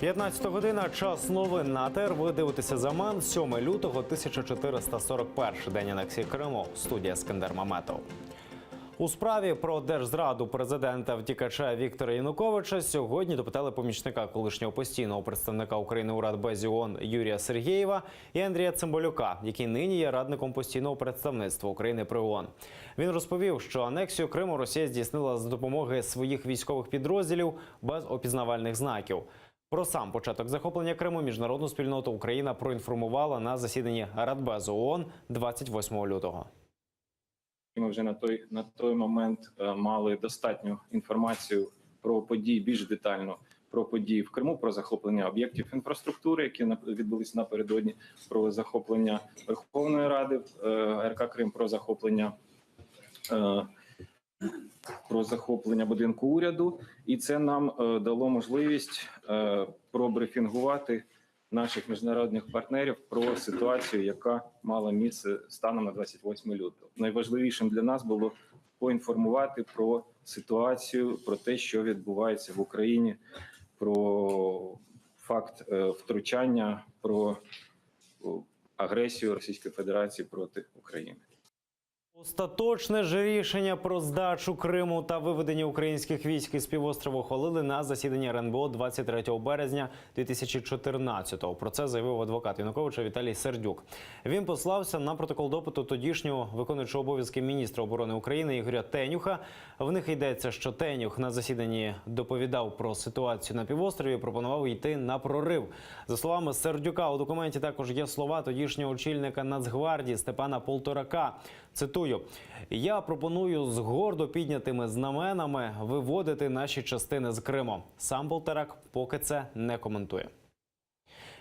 15 година, час новин на АТР. Ви дивитеся «Заман». 7 лютого, 1441 день анексії Криму. Студія Скандер Маметов. У справі про держзраду президента-втікача Віктора Януковича сьогодні допитали помічника колишнього постійного представника України у Радбезі ООН Юрія Сергєєва і Андрія Цимбалюка, який нині є радником постійного представництва України при ООН. Він розповів, що анексію Криму Росія здійснила за допомоги своїх військових підрозділів без опізнавальних знаків. Про сам початок захоплення Криму міжнародну спільноту Україна проінформувала на засіданні Радбезу ООН 28 лютого. Ми вже на той момент мали достатню інформацію про події, більш детально про події в Криму, про захоплення об'єктів інфраструктури, які відбулися напередодні, про захоплення Верховної Ради РК Крим, про захоплення будинку уряду. І це нам дало можливість пробрифінгувати наших міжнародних партнерів про ситуацію, яка мала місце станом на 28 лютого. Найважливішим для нас було поінформувати про ситуацію, про те, що відбувається в Україні, про факт втручання, про агресію Російської Федерації проти України. Остаточне ж рішення про здачу Криму та виведення українських військ із півострову ухвалили на засіданні РНБО 23 березня 2014-го. Про це заявив адвокат Януковича Віталій Сердюк. Він послався на протокол допиту тодішнього виконуючого обов'язки міністра оборони України Ігоря Тенюха. В них йдеться, що Тенюх на засіданні доповідав про ситуацію на півострові і пропонував йти на прорив. За словами Сердюка, у документі також є слова тодішнього очільника Нацгвардії Степана Полторака. Цитую: «Я пропоную з гордо піднятими знаменами виводити наші частини з Криму». Сам Полторак поки це не коментує.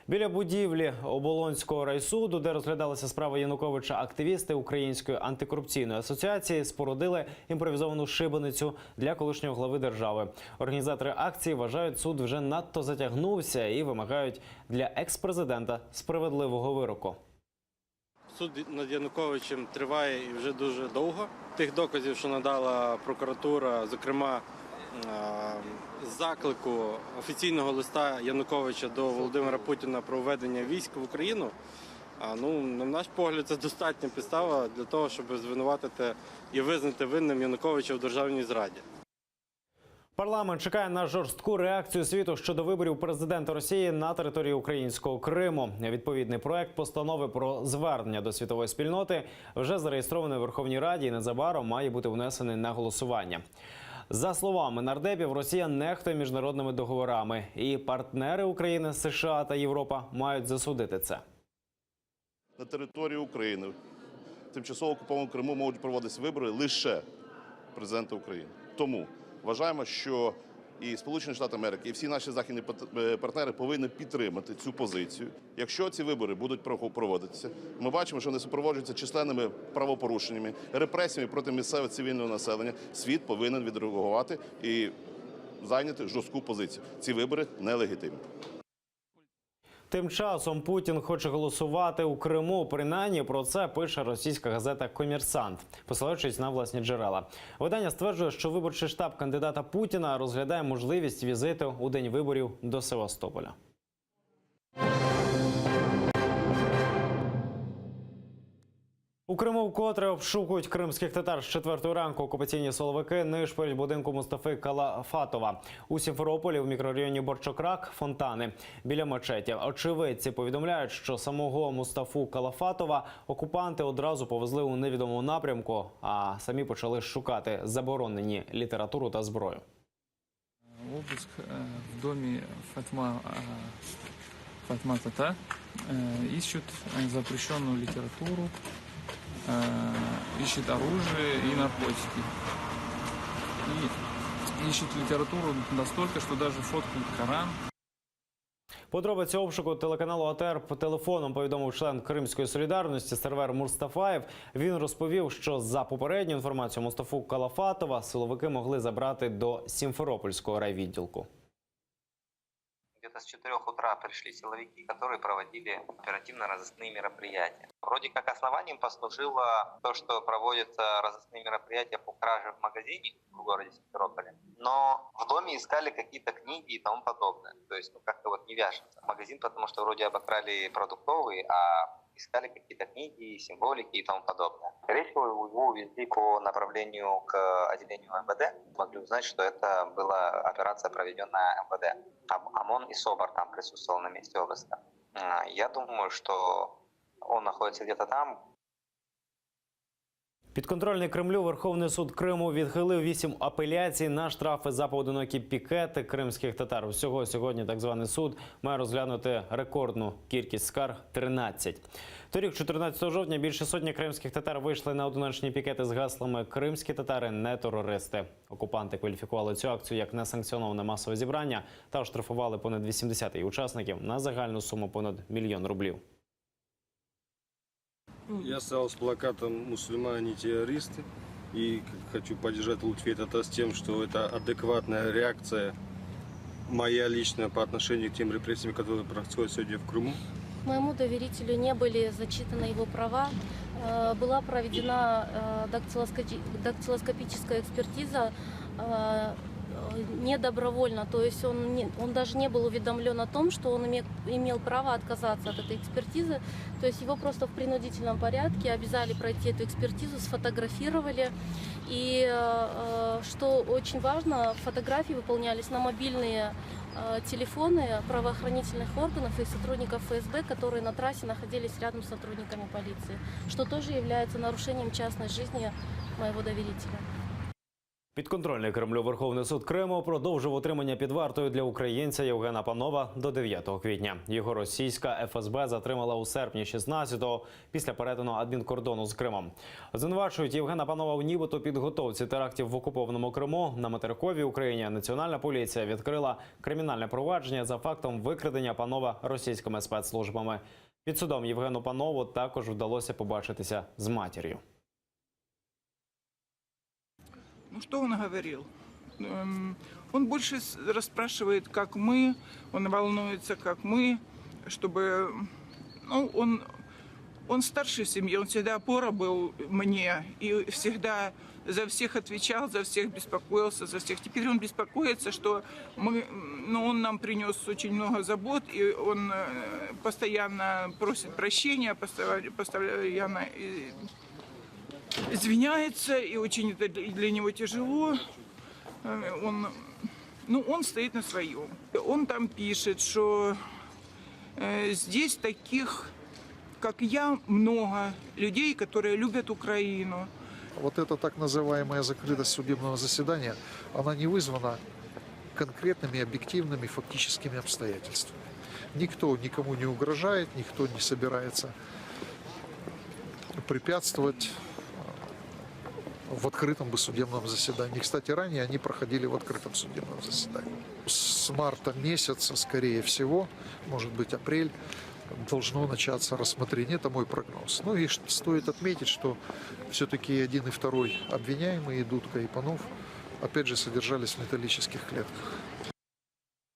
Біля будівлі Оболонського райсуду, де розглядалася справа Януковича, активісти Української антикорупційної асоціації спорудили імпровізовану шибеницю для колишнього глави держави. Організатори акції вважають, суд вже надто затягнувся і вимагають для екс-президента справедливого вироку. Суд над Януковичем триває і вже дуже довго. Тих доказів, що надала прокуратура, зокрема заклику офіційного листа Януковича до Володимира Путіна про введення військ в Україну, на наш погляд, це достатня підстава для того, щоб звинуватити і визнати винним Януковича в державній зраді. Парламент чекає на жорстку реакцію світу щодо виборів президента Росії на території українського Криму. Відповідний проект постанови про звернення до світової спільноти вже зареєстрований у Верховній Раді і незабаром має бути внесений на голосування. За словами нардепів, Росія нехтує міжнародними договорами, і партнери України, США та Європа мають засудити це. На території України, в тимчасово окупованому Криму, можуть проводитися вибори лише президента України. Тому вважаємо, що і Сполучені Штати Америки, і всі наші західні партнери повинні підтримати цю позицію. Якщо ці вибори будуть проводитися, ми бачимо, що вони супроводжуються численними правопорушеннями, репресіями проти місцевого цивільного населення. Світ повинен відреагувати і зайняти жорстку позицію. Ці вибори нелегітимні. Тим часом Путін хоче голосувати у Криму. Принаймні про це пише російська газета «Комерсант», посилаючись на власні джерела. Видання стверджує, що виборчий штаб кандидата Путіна розглядає можливість візиту у день виборів до Севастополя. У Криму вкотре обшукують кримських татар. З 4-ї ранку окупаційні силовики нишпорять будинку Мустафи Калафатова. У Сімферополі в мікрорайоні Борчокрак – фонтани біля мечеті. Очевидці повідомляють, що самого Мустафу Калафатова окупанти одразу повезли у невідомому напрямку, а самі почали шукати заборонені літературу та зброю. Обыск в домі Фатма Тата. Ищут запрещенную литературу, ищет оружие и наркотики. И ищет литературу настолько, что даже фоткают Коран. Подробиці обшуку телеканалу АТР по телефоном повідомив член Кримської солідарності Сервер Мустафаєв. Він розповів, що за попередню інформацію Мустафу Калафатова силовики могли забрати до Сімферопольського райвідділку. Где-то с 4 утра пришли силовики, которые проводили оперативно-розыскные мероприятия. Вроде как основанием послужило то, что проводятся розыскные мероприятия по краже в магазине в городе Симферополе. Но в доме искали какие-то книги и тому подобное. То есть как-то вот не вяжется. Магазин, потому что вроде обокрали продуктовый, а искали какие-то книги, символики и тому подобное. Скорее всего, его увезли по направлению к отделению МВД. Могли узнать, что это была операция, проведенная МВД. ОМОН и СОБР там присутствовал на месте обыска. Я думаю, что он находится где-то там. Підконтрольний Кремлю Верховний суд Криму відхилив 8 апеляцій на штрафи за поодинокі пікети кримських татар. Всього сьогодні так званий суд має розглянути рекордну кількість скарг – 13. Торік, 14 жовтня, більше сотні кримських татар вийшли на одиночні пікети з гаслами «Кримські татари – не терористи». Окупанти кваліфікували цю акцію як несанкціоноване масове зібрання та оштрафували понад 80 її учасників на загальну суму понад 1 мільйон рублів. Я стал с плакатом «Мусульмане террористы» и хочу поддержать Лутфия Тата с тем, что это адекватная реакция моя личная по отношению к тем репрессиям, которые происходят сегодня в Крыму. Моему доверителю не были зачитаны его права. Была проведена дактилоскопическая экспертиза недобровольно, то есть он даже не был уведомлен о том, что он имел право отказаться от этой экспертизы. То есть его просто в принудительном порядке обязали пройти эту экспертизу, сфотографировали. И что очень важно, фотографии выполнялись на мобильные телефоны правоохранительных органов и сотрудников ФСБ, которые на трассе находились рядом с сотрудниками полиции, что тоже является нарушением частной жизни моего доверителя. Підконтрольний Кремлю Верховний суд Криму продовжив утримання під вартою для українця Євгена Панова до 9 квітня. Його російська ФСБ затримала у серпні 16-го після перетину адмінкордону з Кримом. Звинувачують Євгена Панова у нібито підготовці терактів в окупованому Криму. На материковій Україні Національна поліція відкрила кримінальне провадження за фактом викрадення Панова російськими спецслужбами. Під судом Євгену Панову також вдалося побачитися з матір'ю. Ну, что он говорил? Он больше расспрашивает, как мы, он волнуется, как мы, чтобы... Ну, он старший в семье, он всегда опора был мне, и всегда за всех отвечал, за всех беспокоился, за всех. Теперь он беспокоится, что он нам принес очень много забот, и он постоянно просит прощения, постоянно извиняется, и очень это для него тяжело. Он стоит на своем. Он там пишет, что здесь таких, как я, много людей, которые любят Украину. Вот эта так называемая закрытость судебного заседания, она не вызвана конкретными объективными фактическими обстоятельствами. Никто никому не угрожает, никто не собирается препятствовать в открытом бы судебном заседании. Кстати, ранее они проходили в открытом судебном заседании. С марта месяца, скорее всего, может быть апрель, должно начаться рассмотрение. Это мой прогноз. Ну и стоит отметить, что все-таки и один, и второй обвиняемые, Дудка и Панов, опять же, содержались в металлических клетках.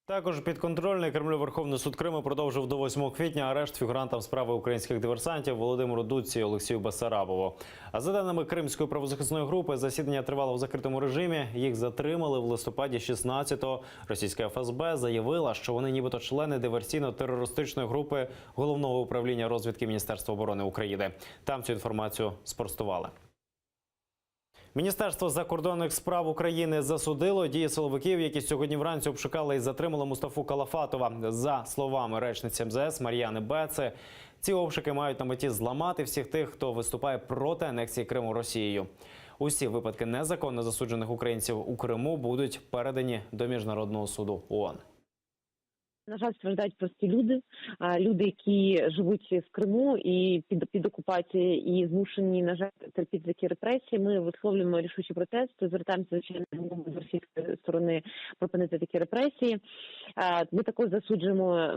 Також підконтрольний Кремлю Верховний суд Криму продовжив до 8 квітня арешт фігурантам справи українських диверсантів Володимиру Дудці і Олексію Басарабову. А за даними Кримської правозахисної групи, засідання тривало в закритому режимі. Їх затримали в листопаді 16-го. Російська ФСБ заявила, що вони нібито члени диверсійно-терористичної групи Головного управління розвідки Міністерства оборони України. Там цю інформацію спростували. Міністерство закордонних справ України засудило дії силовиків, які сьогодні вранці обшукали і затримали Мустафу Калафатова. За словами речниці МЗС Мар'яни Беци, ці обшуки мають на меті зламати всіх тих, хто виступає проти анексії Криму Росією. Усі випадки незаконно засуджених українців у Криму будуть передані до Міжнародного суду ООН. На жаль, страждають прості люди, які живуть в Криму і під окупацією, і змушені, на жаль, терпіти такі репресії. Ми висловлюємо рішучий протест, звертаємося, звичайно, до російської сторони припинити такі репресії. Ми також засуджуємо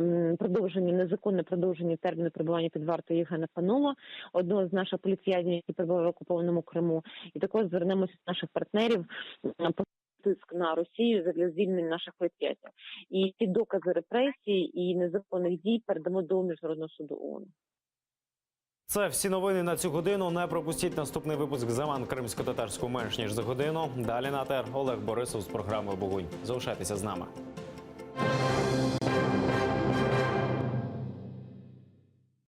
незаконне продовження терміну перебування під вартою Євгена Панова, одного з наших політв'язнів, який перебуває в окупованому Криму. І також звернемося до наших партнерів тиск на Росію для звільнення наших предприятий. І ці докази репресій і незаконних дій передамо до Міжнародного суду ООН. Це всі новини на цю годину. Не пропустіть наступний випуск «Заман кримсько-татарську» менш ніж за годину. Далі на ТР Олег Борисов з програмою «Бугунь». Залишайтеся з нами.